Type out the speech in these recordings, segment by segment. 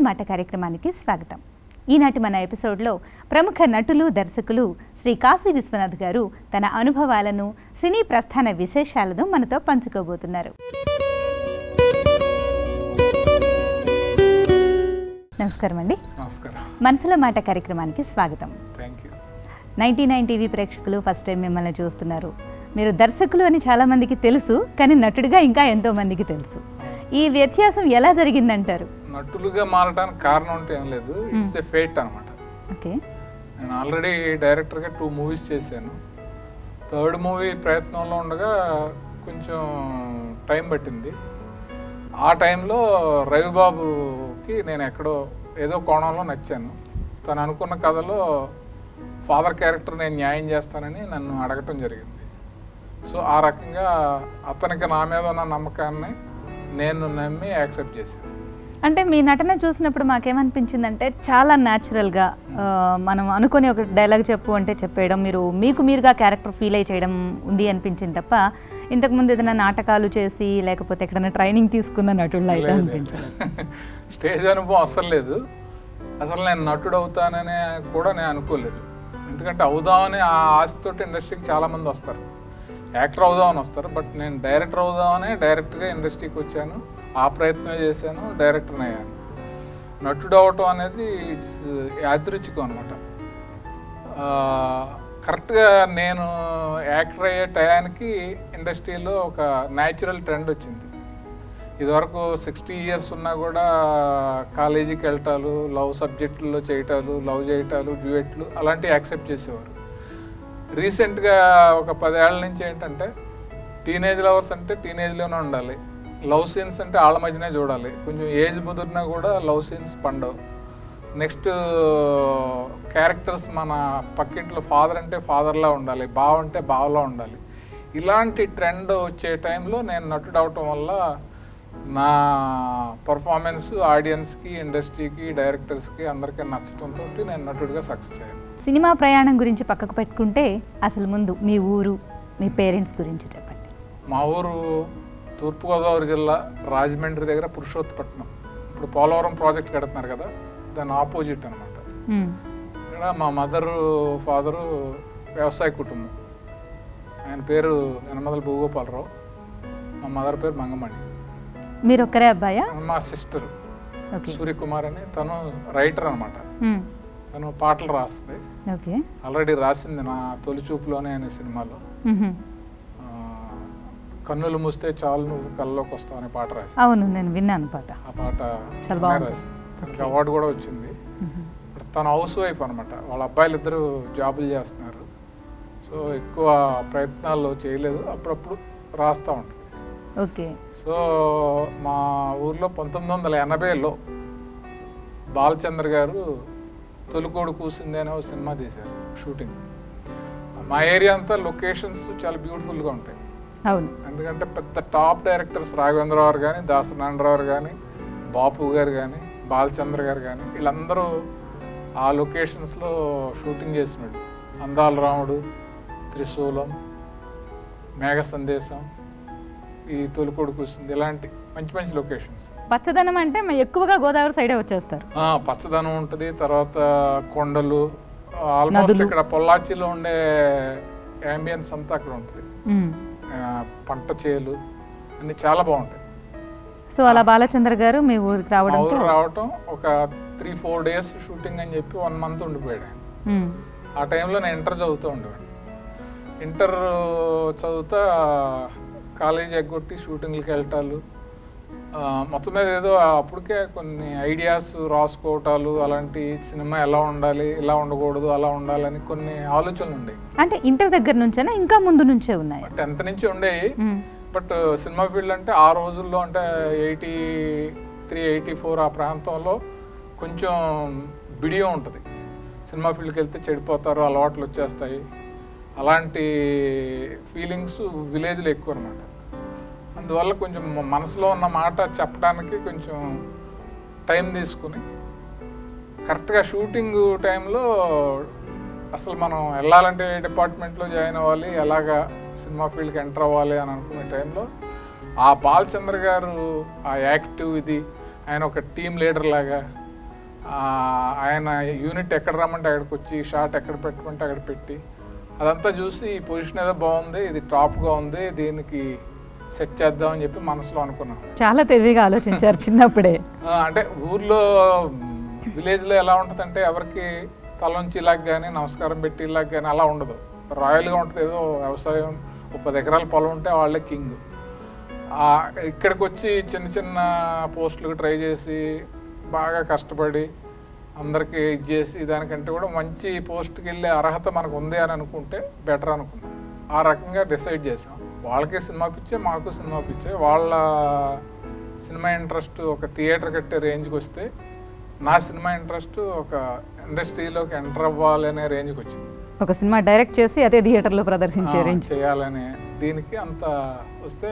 మాట కార్యక్రమానికి స్వాగతం. ఈనాటి మన ఎపిసోడ్లో ప్రముఖ నటులు దర్శకులు శ్రీ కాశీ విశ్వనాథ్ గారు తన అనుభవాలను సినీ ప్రస్థాన విశేషాలను మనతో పంచుకోబోతున్నారు. నమస్కారం అండి. నమస్కారం. మనసులో మాట కార్యక్రమానికి స్వాగతం. 99 టీవీ ప్రేక్షకులు ఫస్ట్ టైం మిమ్మల్ని చూస్తున్నారు. మీరు దర్శకులు అని చాలా మందికి తెలుసు, కానీ నటుడిగా ఇంకా ఎంతో మందికి తెలుసు. ఈ వ్యత్యాసం ఎలా జరిగిందంటారు? నటులుగా మారడానికి కారణం అంటే ఏం లేదు, ఇట్స్ ఏ ఫేట్ అనమాట. ఓకే, నేను ఆల్రెడీ డైరెక్టర్గా 2 మూవీస్ చేశాను. 3rd మూవీ ప్రయత్నంలో ఉండగా కొంచెం టైం పట్టింది. ఆ టైంలో రవిబాబుకి నేను ఎక్కడో ఏదో కోణంలో నచ్చాను. తను అనుకున్న కథలో ఫాదర్ క్యారెక్టర్ నేను న్యాయం చేస్తానని నన్ను అడగటం జరిగింది. సో ఆ రకంగా అతనికి నా మీద ఉన్న నమ్మకాన్ని నేను నమ్మి యాక్సెప్ట్ చేశాను. అంటే మీ నటన చూసినప్పుడు మాకేమనిపించిందంటే చాలా న్యాచురల్గా మనం అనుకుని ఒక డైలాగ్ చెప్పు అంటే చెప్పేయడం, మీకు మీరుగా క్యారెక్టర్ ఫీల్ అయ్యి చేయడం ఉంది అనిపించింది తప్ప ఇంతకుముందు ఏదైనా నాటకాలు చేసి లేకపోతే ఎక్కడైనా ట్రైనింగ్ తీసుకున్న నటుడు అయితే అనిపించింది. స్టేజ్ అనుభవం అసలు లేదు. అసలు నేను నటుడు అవుతానని కూడా నేను అనుకోలేదు. ఎందుకంటే అవుదామని ఆ ఆశతోటి ఇండస్ట్రీకి చాలామంది వస్తారు, యాక్టర్ అవుదామని వస్తారు. బట్ నేను డైరెక్టర్ అవుదామని డైరెక్ట్గా ఇండస్ట్రీకి వచ్చాను, ఆ ప్రయత్నం చేశాను, డైరెక్టర్ని అయ్యాను. నటుడు అవటం అనేది ఇట్స్ యాదృచ్ఛికం అనమాట. కరెక్ట్గా నేను యాక్టర్ అయ్యే టయానికి ఇండస్ట్రీలో ఒక న్యాచురల్ ట్రెండ్ వచ్చింది. ఇదివరకు 60 years ఉన్నా కూడా కాలేజీకి వెళ్ళటాలు, లవ్ సబ్జెక్టుల్లో చేయటాలు, లవ్ చేయటాలు, డ్యూయెట్లు అలాంటివి యాక్సెప్ట్ చేసేవారు. రీసెంట్గా ఒక 10 ఏళ్ల నుంచి ఏంటంటే టీనేజ్ లవర్స్ అంటే టీనేజ్లోనే ఉండాలి, లవ్ సీన్స్ అంటే వాళ్ళ మధ్యనే చూడాలి, కొంచెం ఏజ్ ముదిరినా కూడా లవ్ సీన్స్ పండవు. నెక్స్ట్ క్యారెక్టర్స్ మన పక్కింట్లో ఫాదర్ అంటే ఫాదర్లా ఉండాలి, బావ అంటే బావలా ఉండాలి. ఇలాంటి ట్రెండ్ వచ్చే టైంలో నేను నటుడు అవటం వల్ల నా పర్ఫార్మెన్స్ ఆడియన్స్కి, ఇండస్ట్రీకి, డైరెక్టర్స్కి అందరికీ నచ్చడంతో నేను నటుడిగా సక్సెస్ అయ్యాను. సినిమా ప్రయాణం గురించి పక్కకు పెట్టుకుంటే అసలు ముందు మీ ఊరు, మీ పేరెంట్స్ గురించి చెప్పండి. మా ఊరు తూర్పుగోదావరి జిల్లా రాజమండ్రి దగ్గర పురుషోత్తపట్నం. ఇప్పుడు పోలవరం ప్రాజెక్ట్ కడుతున్నారు కదా, దాని ఆపోజిట్ అనమాట. ఇక్కడ మా మదరు ఫాదరు వ్యవసాయ కుటుంబం. ఆయన పేరు యనమదల భూగోపాలరావు, మా మదర్ పేరు మంగమణి. మీరు ఒక్కరే అబ్బాయా? మా సిస్టర్ సూర్యకుమార్ అని, తను రైటర్ అనమాట. తను పాటలు రాస్తుంది. ఆల్రెడీ రాసింది నా తొలి చూపులోనే అనే సినిమాలో. కన్నులు మూస్తే చాలు నువ్వు కళ్ళలోకి వస్తావు అనే పాట రాసింది. అవును, నేను విన్నాను పాట. ఆ పాట రాసింది, తనకి అవార్డు కూడా వచ్చింది. తను హౌస్ వైఫ్ అనమాట. వాళ్ళ అబ్బాయిలు ఇద్దరు జాబులు చేస్తున్నారు. సో ఎక్కువ ప్రయత్నాలు చేయలేదు, అప్పుడప్పుడు రాస్తూ ఉంటుంది. ఓకే. సో మా ఊర్లో 1980లో బాలచంద్ర గారు తొలికోడు కూసింది అనే ఒక సినిమా తీశారు షూటింగ్. మా ఏరియా అంతా లొకేషన్స్ చాలా బ్యూటిఫుల్గా ఉంటాయి. అవును, ఎందుకంటే పెద్ద టాప్ డైరెక్టర్స్ రాఘవేంద్రరావు కానీ, దాసనారాయణరావు కానీ, బాపు గారు కానీ, బాలచంద్ర గారు కానీ, వీళ్ళందరూ ఆ లొకేషన్స్లో షూటింగ్ చేసినాడు. అందాల రాముడు, త్రిశూలం, మేఘ సందేశం, ఈ తొలికోడు కూసింది, ఇలాంటి మంచి మంచి లొకేషన్స్. పచ్చదనం అంటే ఎక్కువగా గోదావరి సైడే వచ్చేస్తారు. పచ్చదనం ఉంటుంది. తర్వాత కొండలు, ఆల్మోస్ట్ ఇక్కడ పొల్లాచిలో ఉండే యాంబియన్స్ అంతా అక్కడ ఉంటుంది. పంట చేలు అన్ని చాలా బాగుంటాయి. సో అలా బాలచంద్ర గారు మీ ఊరికి రావటం ఒక 3-4 days షూటింగ్ అని చెప్పి 1 month ఉండిపోయాడు ఆయన. ఆ టైంలో నేను ఇంటర్ చదువుతూ ఉండేవాడిని. ఇంటర్ చదువుతా కాలేజీ ఎగ్గొట్టి షూటింగ్లకి వెళ్ళటాలు, మొత్తం మీద ఏదో అప్పటికే కొన్ని ఐడియాస్ రాసుకోవటాలు, అలాంటి సినిమా ఎలా ఉండాలి, ఇలా ఉండకూడదు, అలా ఉండాలని కొన్ని ఆలోచనలు ఉండేవి. అంటే ఇంటర్ దగ్గర నుంచేనా ఇంకా ముందు నుంచే ఉన్నాయి? 10th నుంచి ఉండేవి. బట్ సినిమా ఫీల్డ్ అంటే ఆ రోజుల్లో అంటే 83-84 ఆ ప్రాంతంలో కొంచెం బిడియం ఉంటుంది. సినిమా ఫీల్డ్కి వెళ్తే చెడిపోతారు, అలవాట్లు వచ్చేస్తాయి, అలాంటి ఫీలింగ్స్ విలేజ్లో ఎక్కువ అనమాట. అందువల్ల కొంచెం మనసులో ఉన్న మాట చెప్పడానికి కొంచెం టైం తీసుకుని కరెక్ట్గా షూటింగ్ టైంలో అసలు మనం వెళ్ళాలంటే ఏ డిపార్ట్మెంట్లో జాయిన్ అవ్వాలి, ఎలాగా సినిమా ఫీల్డ్కి ఎంటర్ అవ్వాలి అని అనుకునే టైంలో ఆ బాలచంద్ర గారు ఆ యాక్టివ్ ఇది, ఆయన ఒక టీమ్ లీడర్ లాగా ఆయన యూనిట్ ఎక్కడ రమ్మంటే అక్కడికి వచ్చి, షాట్ ఎక్కడ పెట్టుకుంటే అక్కడ పెట్టి, అదంతా చూసి ఈ పొజిషన్ ఏదో బాగుంది, ఇది టాప్గా ఉంది, దీనికి సెట్ చేద్దామని చెప్పి మనసులో అనుకున్నాం. చాలా తెలివిగా ఆలోచించారు చిన్నప్పుడే. అంటే ఊర్లో విలేజ్లో ఎలా ఉంటుందంటే ఎవరికి తలంచి ఇలాగ కానీ నమస్కారం పెట్టి ఇలాగ కానీ అలా ఉండదు, రాయల్గా ఉంటుంది. ఏదో వ్యవసాయం 10 ఎకరాల పొలం ఉంటే వాళ్ళే కింగ్. ఇక్కడికి వచ్చి చిన్న చిన్న పోస్టులకు ట్రై చేసి బాగా కష్టపడి అందరికీ ఇది చేసి దానికంటే కూడా మంచి పోస్ట్కి వెళ్ళే అర్హత మనకు ఉంది అని అనుకుంటే బెటర్ అనుకున్నాం. ఆ రకంగా డిసైడ్ చేసాం. వాళ్ళకి సినిమా పిచ్చే, మాకు సినిమా పిచ్చే. వాళ్ళ సినిమా ఇంట్రెస్ట్ ఒక థియేటర్ కట్టే రేంజ్కి వస్తే, నా సినిమా ఇంట్రెస్ట్ ఒక ఇండస్ట్రీలోకి ఎంటర్ అవ్వాలి అనే రేంజ్కి వచ్చింది. ఒక సినిమా డైరెక్ట్ చేసి అదే థియేటర్లో ప్రదర్శించే రేంజ్ చేయాలనే దీనికి అంత వస్తే,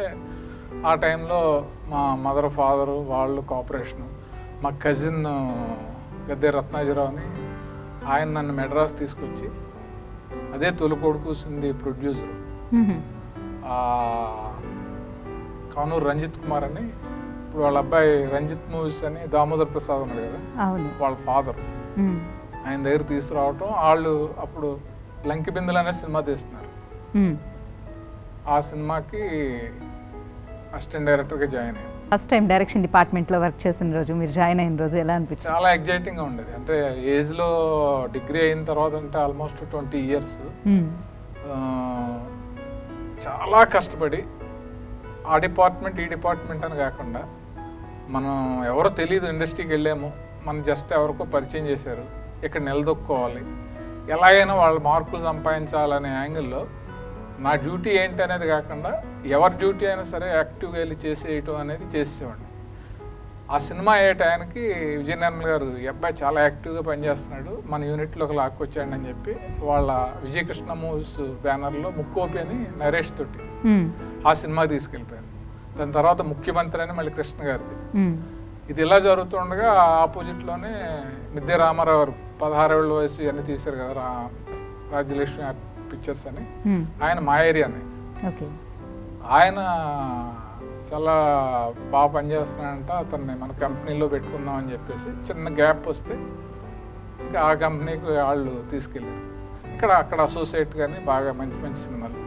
ఆ టైంలో మా మదర్ ఫాదరు వాళ్ళు కోఆపరేషను, మా కజిన్ గద్దె రత్నాజీరావు అని ఆయన నన్ను మెడ్రాస్ తీసుకొచ్చి, అదే తొలికొడుకు సింది ప్రొడ్యూసరు కానూరు రంజిత్ కుమార్ అని, ఇప్పుడు వాళ్ళ అబ్బాయి రంజిత్ మూవీస్ అని దామోదర్ ప్రసాద్ ఉన్నారు కదా, వాళ్ళ ఫాదర్, ఆయన దగ్గర తీసుకురావటం. వాళ్ళు అప్పుడు లంకి బిందులు అనే సినిమా తీస్తున్నారు. ఆ సినిమాకి అసిస్టెంట్ డైరెక్టర్గా జాయిన్ అయ్యాను. ఫస్ట్ టైం డైరెక్షన్ డిపార్ట్మెంట్లో వర్క్ చేసిన రోజు, మీరు జాయిన్ అయిన రోజు ఎలా అనిపించింది? చాలా ఎగ్జైటింగ్గా ఉండేది. అంటే ఏజ్లో డిగ్రీ అయిన తర్వాత అంటే ఆల్మోస్ట్ 20 years చాలా కష్టపడి ఆ డిపార్ట్మెంట్ ఈ డిపార్ట్మెంట్ అని కాకుండా, మనం ఎవరో తెలియదు, ఇండస్ట్రీకి వెళ్ళాము, మనం జస్ట్ ఎవరికో పరిచయం చేశారు, ఇక్కడ నిలదొక్కోవాలి, ఎలాగైనా వాళ్ళ మార్కులు సంపాదించాలనే యాంగిల్లో నా డ్యూటీ ఏంటి అనేది కాకుండా ఎవరి డ్యూటీ అయినా సరే యాక్టివ్గా వెళ్ళి చేసేయటం అనేది చేసేవాడిని. ఆ సినిమా అయ్యే టైంకి విజయ నిర్మల్ గారు, ఈ అబ్బాయి చాలా యాక్టివ్గా పనిచేస్తున్నాడు, మన యూనిట్లోకి లాక్కొచ్చాడు అని చెప్పి వాళ్ళ విజయకృష్ణ మూవీస్ బ్యానర్లో ముక్కోపి అని నరేష్ తోటి ఆ సినిమా తీసుకెళ్ళిపోయారు. దాని తర్వాత ముఖ్యమంత్రి అని మళ్ళీ కృష్ణ గారిది. ఇది ఇలా జరుగుతుండగా ఆపోజిట్లోనే మిద్దె రామారావు గారు 16 ఏళ్ళ వయసు ఇవన్నీ తీశారు కదా, రాజ్యలక్ష్మి పిక్చర్స్ అని, ఆయన మా ఏరియానే. ఆయన చాలా బాగా పనిచేస్తున్నాడంట, అతన్ని మన కంపెనీలో పెట్టుకుందాం అని చెప్పేసి చిన్న గ్యాప్ వస్తే ఇంకా ఆ కంపెనీకి వాళ్ళు తీసుకెళ్ళారు. అక్కడ అసోసియేట్ కానీ బాగా మంచి మంచి సినిమాలు,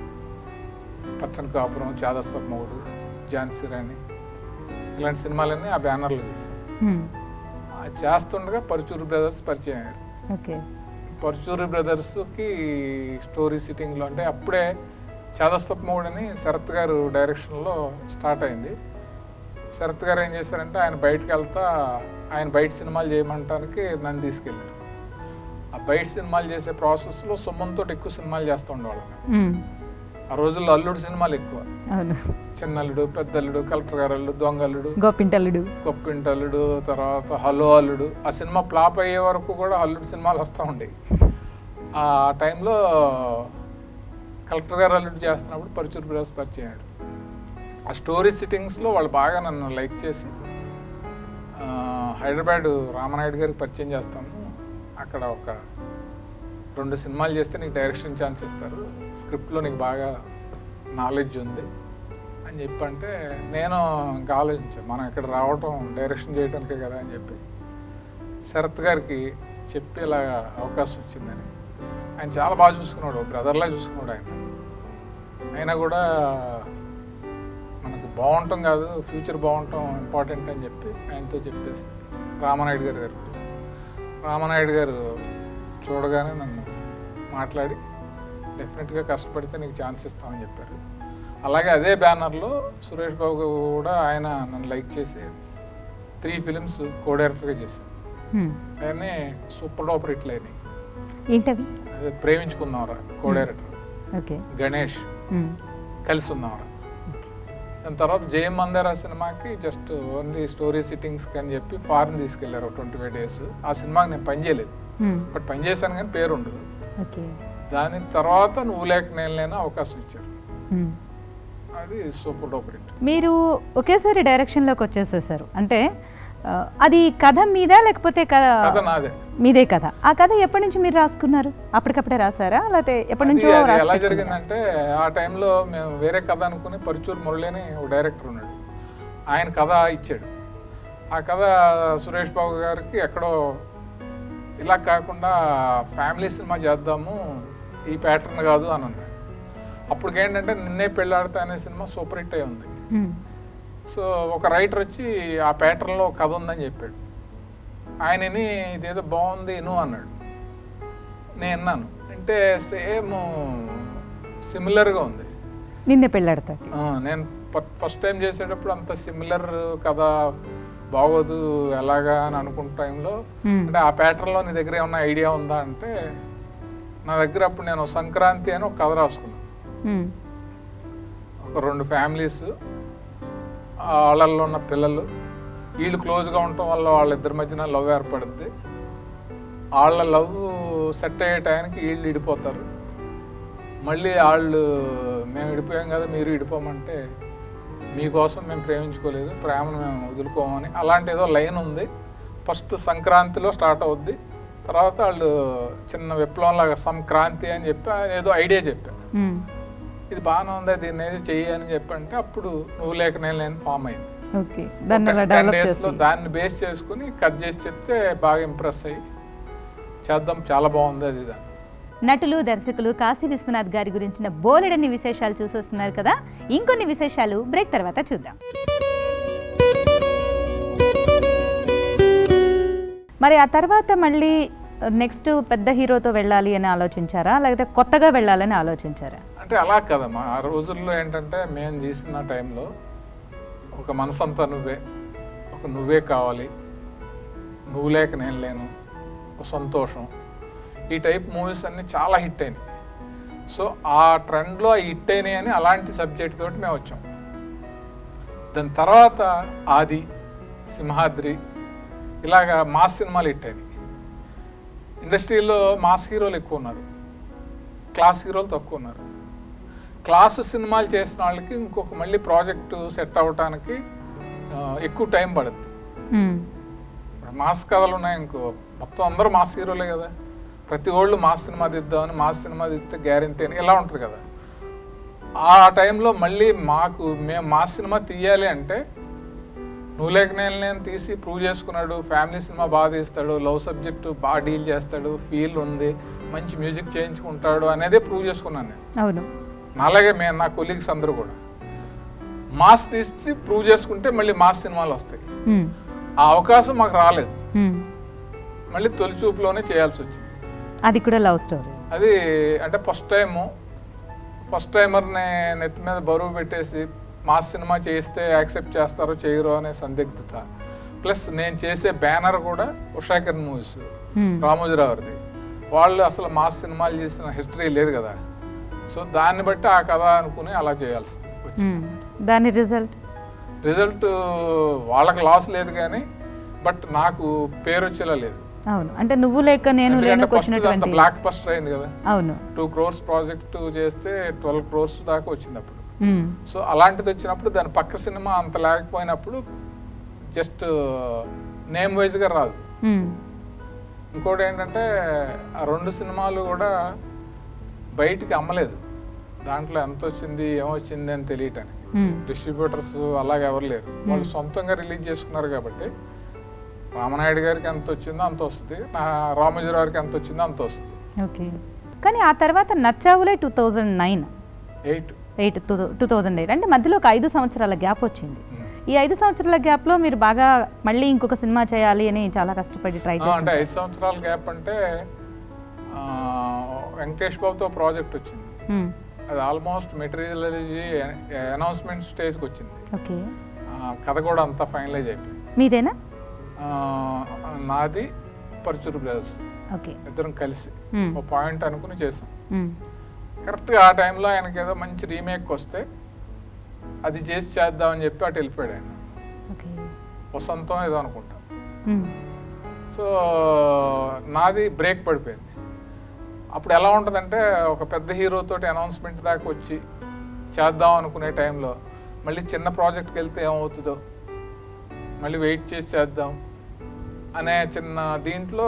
పచ్చని కాపురం, చాదస్తపు మొగుడు, ఝాన్సీ రాణి, ఇలాంటి సినిమాలన్నీ ఆ బ్యానర్లో చేశారు. చేస్తుండగా పరుచూరి బ్రదర్స్ పరిచయం అయ్యారు. పరుచూరి బ్రదర్స్కి స్టోరీ సిట్టింగ్లో, అంటే అప్పుడే చాదస్తపు మొగుడు అని శరత్ గారు డైరెక్షన్లో స్టార్ట్ అయింది. శరత్ గారు ఏం చేశారంటే, ఆయన బయటకు వెళ్తా ఆయన బయట సినిమాలు చేయమంటానికి నన్ను తీసుకెళ్ళారు. ఆ బయట సినిమాలు చేసే ప్రాసెస్లో సుమన్తో ఎక్కువ సినిమాలు చేస్తూ ఉండేవాళ్ళం. ఆ రోజుల్లో అల్లుడు సినిమాలు ఎక్కువ, చిన్నల్లుడు, పెద్దల్లుడు, కలెక్టర్ గారు అల్లుడు, దొంగల్లుడు, గొప్పింటల్లుడు, తర్వాత హలో అల్లుడు. ఆ సినిమా ఫ్లాప్ అయ్యే వరకు కూడా అల్లుడు సినిమాలు వస్తూ ఉండేవి. ఆ టైంలో కలెక్టర్ గారు అల్లుడు చేస్తున్నప్పుడు పరుచూరి బ్రదర్స్ పరిచయం అయ్యారు. ఆ స్టోరీ సిట్టింగ్స్లో వాళ్ళు బాగా నన్ను లైక్ చేసి, హైదరాబాద్ రామనాయుడు గారికి పరిచయం చేస్తాము, అక్కడ ఒక 2 సినిమాలు చేస్తే నీకు డైరెక్షన్ ఛాన్స్ ఇస్తారు, స్క్రిప్ట్లో నీకు బాగా నాలెడ్జ్ ఉంది అని చెప్పంటే, నేను ఇంకా ఆలోచించాను, మనం ఇక్కడ రావటం డైరెక్షన్ చేయడానికే కదా అని చెప్పి శరత్ గారికి చెప్పి ఇలా అవకాశం వచ్చిందని. ఆయన చాలా బాగా చూసుకున్నాడు, బ్రదర్లా చూసుకున్నాడు ఆయన. అయినా కూడా మనకు బాగుంటాం కాదు, ఫ్యూచర్ బాగుంటాం ఇంపార్టెంట్ అని చెప్పి ఆయనతో చెప్పేసి రామనాయుడు గారి దగ్గరికి వచ్చాను. రామనాయుడు గారు చూడగానే నన్ను మాట్లాడి, డెఫినెట్గా కష్టపడితే నీకు ఛాన్స్ ఇస్తామని చెప్పారు. అలాగే అదే బ్యానర్లో సురేష్ బాబు కూడా ఆయన నన్ను లైక్ చేసి 3 films కో డైరెక్టర్గా చేశాను. ఆయనే సూపర్ డూపర్ హిట్లు అయినాయి. ఏంటవి? అదే ప్రేమించుకుందాంరా కో డైరెక్టర్, గణేష్, కలిసి ఉందాంరా. దాని తర్వాత జయం మందేరా సినిమాకి జస్ట్ ఓన్లీ స్టోరీ సిట్టింగ్స్కి అని చెప్పి ఫారెన్ తీసుకెళ్లారు 25 days. ఆ సినిమాకి నేను పని చేయలేదు, బట్ పని చేశాను కానీ పేరు ఉండదు. దాని తర్వాత నువ్వు లేక నేను లేని అవకాశం ఇచ్చారు, అది సూపర్ డూపర్ హిట్. మీరు ఒకేసారి డైరెక్షన్లోకి వచ్చేసేసారు అంటే, అది కథ మీద లేకపోతే కథ నాదే? మీదే కథ. ఆ కథ ఎప్పటి నుంచి మీరు రాసుకున్నారు? అప్పటికప్పుడే రాసారా లేకపోతే ఎప్పటి నుంచో? ఎలా జరిగిందంటే, ఆ టైంలో మేము వేరే కథ అనుకుని పరుచూరు మురళి అని ఒక డైరెక్టర్ ఉన్నాడు, ఆయన కథ ఇచ్చాడు. ఆ కథ సురేష్ బాబు గారికి ఎక్కడో ఇలా కాకుండా ఫ్యామిలీ సినిమా చేద్దాము, ఈ ప్యాటర్న్ కాదు అని అన్నాడు. అప్పటికేంటంటే నిన్నే పెళ్ళాడతా అనే సినిమా సూపర్ హిట్ అయి ఉంది. సో ఒక రైటర్ వచ్చి ఆ ప్యాటర్న్లో కథ ఉందని చెప్పాడు. ఆయనని ఇదేదో బాగుంది నువ్వు అన్నాడు. నేను అన్నాను, అంటే సేమ్ సిమిలర్గా ఉంది. నిన్నే పెళ్ళాడతా నేను ఫస్ట్ టైం చేసేటప్పుడు అంత సిమిలర్ కథ బాగోదు ఎలాగా అని అనుకున్న టైంలో, అంటే ఆ ప్యాటర్న్లో నీ దగ్గర ఏమన్నా ఐడియా ఉందా అంటే, నా దగ్గర అప్పుడు నేను సంక్రాంతి అని ఒక కథ రాసుకున్నాను. ఒక 2 ఫ్యామిలీస్, వాళ్ళల్లో ఉన్న పిల్లలు, వీళ్ళు క్లోజ్గా ఉండటం వల్ల వాళ్ళిద్దరి మధ్యన లవ్ ఏర్పడుద్ది. వాళ్ళ లవ్ సెట్ అయ్యే టైంకి వీళ్ళు విడిపోతారు. మళ్ళీ వాళ్ళు మేము విడిపోయాం కదా మీరు విడిపోమంటే, మీకోసం మేము ప్రేమించుకోలేదు, ప్రేమను మేము వదులుకోమని అలాంటి ఏదో లైన్ ఉంది. ఫస్ట్ సంక్రాంతిలో స్టార్ట్ అవుద్ది, తర్వాత వాళ్ళు చిన్న విప్లవంలాగా సంక్రాంతి అని చెప్పి ఏదో ఐడియా చెప్పా. ఇది బాగానే ఉంది, దీన్ని ఏదో చెయ్యి అని చెప్పంటే అప్పుడు నువ్వు లేక నేను లేని ఫామ్ అయింది. 10 డేస్లో దాన్ని బేస్ చేసుకుని కట్ చేసి చెప్తే బాగా ఇంప్రెస్ అయ్యి చేద్దాం, చాలా బాగుంది అది దాన్ని. నటులు, దర్శకులు కాశీ విశ్వనాథ్ గారి గురించిన బోలెడన్ని విశేషాలు చూసేస్తున్నారు కదా. ఇంకొన్ని విశేషాలు బ్రేక్ తర్వాత చూద్దాం. మరి ఆ తర్వాత మళ్ళీ నెక్స్ట్ పెద్ద హీరోతో వెళ్ళాలి అని ఆలోచించారా, లేకపోతే కొత్తగా వెళ్ళాలని ఆలోచించారా? అంటే అలా కదమ్మా, ఆ రోజుల్లో ఏంటంటే మేము చేసిన టైంలో ఒక మనసంతా నువ్వే, ఒక నువ్వే కావాలి, నువ్వు లేక నేను లేను, ఒక సంతోషం, ఈ టైప్ మూవీస్ అన్నీ చాలా హిట్ అయినాయి. సో ఆ ట్రెండ్లో హిట్ అయినాయి అని అలాంటి సబ్జెక్ట్ తోటి మేము వచ్చాం. దాని తర్వాత ఆది, సింహాద్రి, ఇలాగా మాస్ సినిమాలు హిట్ అయినాయి. ఇండస్ట్రీలో మాస్ హీరోలు ఎక్కువ ఉన్నారు, క్లాస్ హీరోలు తక్కువ ఉన్నారు. క్లాస్ సినిమాలు చేసిన వాళ్ళకి ఇంకొక మళ్ళీ ప్రాజెక్టు సెట్ అవ్వటానికి ఎక్కువ టైం పడుద్ది. మాస్ కథలు ఉన్నాయి, ఇంకో మొత్తం అందరూ మాస్ హీరోలే కదా, ప్రతి వాళ్ళు మాస్ సినిమా తీద్దామని, మాస్ సినిమా తీస్తే గ్యారంటీ అని ఇలా ఉంటుంది కదా. ఆ టైంలో మళ్ళీ మేము మాస్ సినిమా తీయాలి అంటే, నువ్వు లేక నేను తీసి ప్రూవ్ చేసుకున్నాడు, ఫ్యామిలీ సినిమా బాగా తీస్తాడు, లవ్ సబ్జెక్టు బాగా డీల్ చేస్తాడు, ఫీల్ ఉంది, మంచి మ్యూజిక్ చేయించుకుంటాడు అనేదే ప్రూవ్ చేసుకున్నాను నేను. అవును, అలాగే నా కొలీగ్స్ అందరూ కూడా మాస్ తీసి ప్రూవ్ చేసుకుంటే మళ్ళీ మాస్ సినిమాలు వస్తాయి. ఆ అవకాశం మాకు రాలేదు, మళ్ళీ తొలి చూపులోనే చేయాల్సి వచ్చింది. అది కూడా లవ్ స్టోరీ. అది అంటే ఫస్ట్ టైమర్ని నెత్తి మీద బరువు పెట్టేసి మాస్ సినిమా చేస్తే యాక్సెప్ట్ చేస్తారో చేయరో అనే సందిగ్ధత, ప్లస్ నేను చేసే బ్యానర్ కూడా ఉషాకిరణ్ మూవీస్, రామోజీరావుది, వాళ్ళు అసలు మాస్ సినిమాలు చేసిన హిస్టరీ లేదు కదా. సో దాన్ని బట్టి ఆ కథ అనుకుని అలా చేయాల్సి వచ్చింది. దాని రిజల్ట్ వాళ్ళకి లాస్ లేదు కానీ, బట్ నాకు పేరు వచ్చేలా లేదు. అవును, అంటే నువ్వు లేక నేను బ్లాక్ బస్టర్ అయింది కదా. అవును, 2 crores ప్రాజెక్టు చేస్తే 12 crores దాకా వచ్చింది అప్పుడు. సో అలాంటిది వచ్చినప్పుడు దాని పక్క సినిమా అంత లేకపోయినప్పుడు జస్ట్ నేమ్ వైజ్గా రాదు. ఇంకోటి ఏంటంటే ఆ 2 సినిమాలు కూడా బయటికి అమ్మలేదు, దాంట్లో ఎంత వచ్చింది ఏమొచ్చింది అని తెలియటానికి. డిస్ట్రిబ్యూటర్స్ అలాగే ఎవరు లేరు, వాళ్ళు సొంతంగా రిలీజ్ చేసుకున్నారు కాబట్టి రామనాయుడు గారికి ఎంత వచ్చిందో అంత వస్తుంది, రామోజీరావు గారికి ఎంత వచ్చిందో అంత వస్తుంది. ఓకే, కానీ ఆ తర్వాత నచ్చావులే 2008 అంటే మధ్యలో ఒక 5 సంవత్సరాల గ్యాప్ వచ్చింది. ఈ 5 సంవత్సరాల గ్యాప్లో మీరు బాగా మళ్ళీ ఇంకొక సినిమా చేయాలి అని చాలా కష్టపడి ట్రై చేశారు. అంటే 5 సంవత్సరాల గ్యాప్ అంటే వెంకటేష్ బాబుతో ప్రాజెక్ట్ వచ్చింది, అది ఆల్మోస్ట్ మెటీరియలైజ్ అనౌన్స్మెంట్ స్టేజ్కి వచ్చింది. ఓకే, కథ కూడా అంతా ఫైనలైజ్ అయిపోయింది. మీదేనా? నాది, పరుచూరు బ్రదర్స్, ఇద్దరం కలిసి ఒక పాయింట్ అనుకుని చేసాం. కరెక్ట్గా ఆ టైంలో ఆయనకి ఏదో మంచి రీమేక్ వస్తే అది చేసి చేద్దామని చెప్పి అటు వెళ్ళిపోయాడు ఆయన, వసంతం ఏదో అనుకుంటా. సో నాది బ్రేక్ పడిపోయింది. అప్పుడు ఎలా ఉంటుందంటే, ఒక పెద్ద హీరోతోటి అనౌన్స్మెంట్ దాకా వచ్చి చేద్దాం అనుకునే టైంలో మళ్ళీ చిన్న ప్రాజెక్ట్కి వెళ్తే ఏమవుతుందో, మళ్ళీ వెయిట్ చేసి చేద్దాం అనే చిన్న దీంట్లో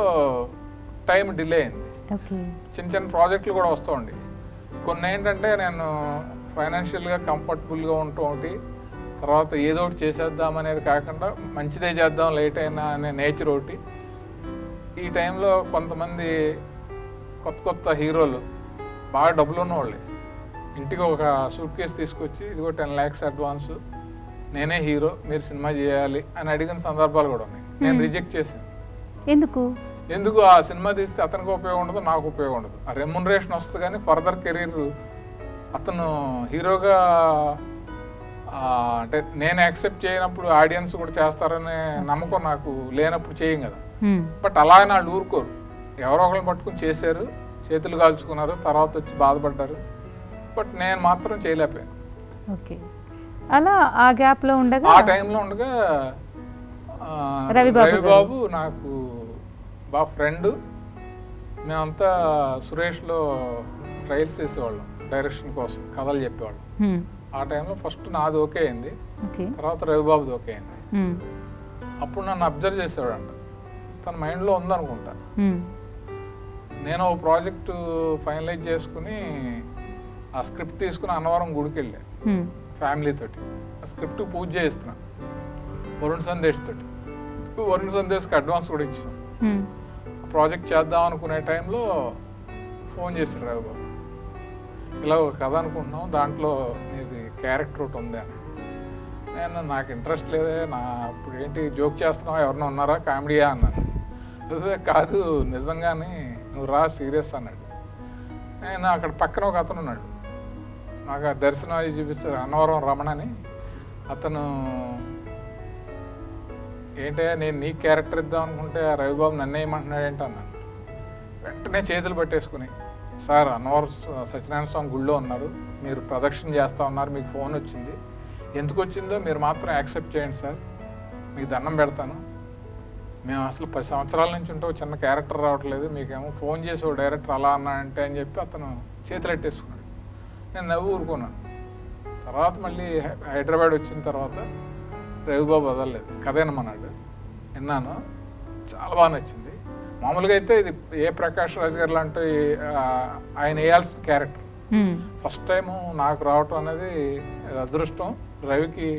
టైం డిలే అయింది. చిన్న ప్రాజెక్టులు కూడా వస్తూ కొన్ని ఏంటంటే నేను ఫైనాన్షియల్గా కంఫర్టబుల్గా ఉండటం ఒకటి, తర్వాత ఏదో ఒకటి చేసేద్దాం అనేది కాకుండా మంచిదే చేద్దాం లేట్ అయినా అనే నేచర్ ఒకటి, ఈ టైంలో కొంతమంది కొత్త కొత్త హీరోలు బాగా డబ్బులు ఉన్నవాళ్ళే ఇంటికి ఒక సూట్ కేసు తీసుకొచ్చి ఇదిగో 10 lakhs అడ్వాన్స్, నేనే హీరో, మీరు సినిమా చేయాలి అని అడిగిన సందర్భాలు కూడా ఉన్నాయి. నేను రిజెక్ట్ చేశాను. ఎందుకు ఆ సినిమా తీస్తే అతనికి ఉపయోగం ఉండదు, నాకు ఉపయోగం ఉండదు. ఆ రెమ్యునరేషన్ వస్తుంది కానీ ఫర్దర్ కెరీర్ అతను హీరోగా అంటే నేను యాక్సెప్ట్ చేయనప్పుడు ఆడియన్స్ కూడా చేస్తారనే నమ్మకం నాకు లేనప్పుడు చేయం కదా. బట్ అలా వాళ్ళు ఊరుకోరు, ఎవరో ఒకరిని పట్టుకుని చేశారు, చేతులు కాల్చుకున్నారు, తర్వాత వచ్చి బాధపడ్డారు. బట్ నేను మాత్రం చేయలేకపోయాను. ఓకే, అలా ఆ గ్యాప్లో ఉండగా ఆ టైంలో ఉండగా రవిబాబు నాకు బాగా ఫ్రెండ్. మేమంతా సురేష్లో ట్రయల్స్ చేసేవాళ్ళం, డైరెక్షన్ కోసం కథలు చెప్పేవాళ్ళం. ఆ టైంలో ఫస్ట్ నాది ఓకే అయింది, తర్వాత రవిబాబుది ఓకే అయింది. అప్పుడు నన్ను అబ్జర్వ్ చేసేవాడంట, తన మైండ్లో ఉందనుకుంటా. నేను ఓ ప్రాజెక్టు ఫైనలైజ్ చేసుకుని ఆ స్క్రిప్ట్ తీసుకుని అన్నవరం గుడికి వెళ్ళా ఫ్యామిలీ తోటి. ఆ స్క్రిప్ట్ పూజ చేస్తున్నా వరుణ్ సందేశ్ తోటి. వరుణ్ సందేశ్కి అడ్వాన్స్ కూడా ఇచ్చాం. ప్రాజెక్ట్ చేద్దాం అనుకునే టైంలో ఫోన్ చేశారు రవిబాబు, ఇలా ఒక కథ అనుకుంటున్నాం, దాంట్లో నీది క్యారెక్టర్ ఒకటి ఉంది అని. నాకు ఇంట్రెస్ట్ లేదే, ఇప్పుడు ఏంటి జోక్ చేస్తున్నావా, ఎవరైనా ఉన్నారా, కామెడీయా అన్నాను. కాదు నిజంగానే, నువ్వు రా సీరియస్ అన్నాడు. నేను అక్కడ పక్కన ఒక అతను ఉన్నాడు, నాకు దర్శనం అవి చూపిస్తారు, అన్నవరం రమణ అని. అతను ఏంటే నేను నీ క్యారెక్టర్ ఇద్దాం అనుకుంటే రవిబాబు నన్ను ఏమంటున్నాడు ఏంటి అన్నాను. వెంటనే చేతులు పట్టేసుకుని, సార్ అన్నవరం సత్యనారాయణ స్వామి గుళ్ళో ఉన్నారు, మీరు ప్రదక్షిణ చేస్తూ ఉన్నారు, మీకు ఫోన్ వచ్చింది, ఎందుకు వచ్చిందో మీరు మాత్రం యాక్సెప్ట్ చేయండి సార్, మీకు దండం పెడతాను. మేము అసలు 10 సంవత్సరాల నుంచి ఉంటే చిన్న క్యారెక్టర్ రావట్లేదు, మీకేమో ఫోన్ చేసి ఓ డైరెక్టర్ అలా అన్నాడంటే అని చెప్పి అతను చేతులు ఎట్టేసుకున్నాడు. నేను నవ్వు ఊరుకున్నాను. తర్వాత మళ్ళీ హైదరాబాద్ వచ్చిన తర్వాత రవిబాబు వదలలేదు, కథ వినమన్నాడు, విన్నాను, చాలా బాగా నచ్చింది. మామూలుగా అయితే ఇది ఏ ప్రకాష్ రాజ్ గారు లాంటి ఆయన వేయాల్సిన క్యారెక్టర్. ఫస్ట్ టైము నాకు రావటం అనేది అదృష్టం. రవికి